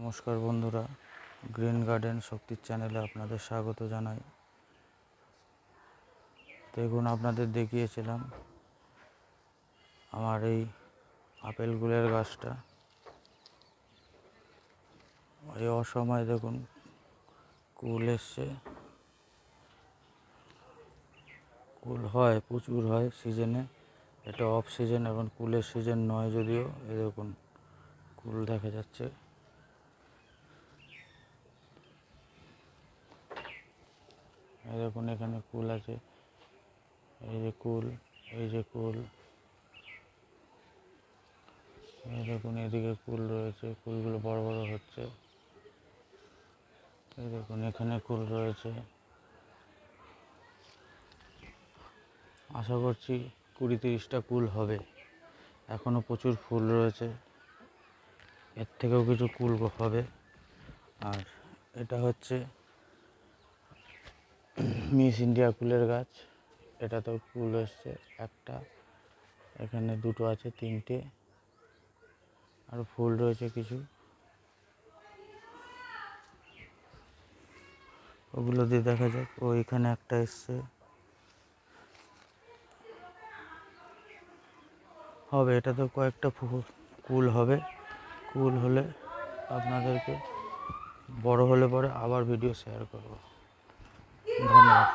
নমস্কার বন্ধুরা, green garden শক্তির চ্যানেলে আপনাদের স্বাগত জানাই। দেখুন, আপনাদের দেখিয়েছিলাম আমার এই আপেল গুলের গাছটা। এই অসময়ে দেখুন কুল এসছে। কুল হয়, প্রচুর হয় সিজনে। এটা অফ সিজন, এখন কুলের সিজন নয় যদিও। এই দেখুন কুল দেখা যাচ্ছে। এই দেখুন এখানে কুল আছে, এই যে কুল, এই যে কুল, এই দেখুন এদিকে কুল রয়েছে। কুলগুলো বড় বড় হচ্ছে। এই দেখুন এখানে কুল রয়েছে। আশা করছি 20-30টা কুল হবে। এখনও প্রচুর ফুল রয়েছে, এর থেকেও কিছু কুল হবে। আর এটা হচ্ছে মিস ইন্ডিয়া কুলের গাছ। এটাতেও কুল এসছে একটা, এখানে দুটো আছে, তিনটে, আর ফুল রয়েছে কিছু। ওগুলো দিয়ে দেখা যাক। এখানে একটা এসছে, হবে। এটাতে কয়েকটা কুল হবে। কুল হলে আপনাদেরকে বড় হলে পরে আবার ভিডিও শেয়ার করব। ধন্যবাদ।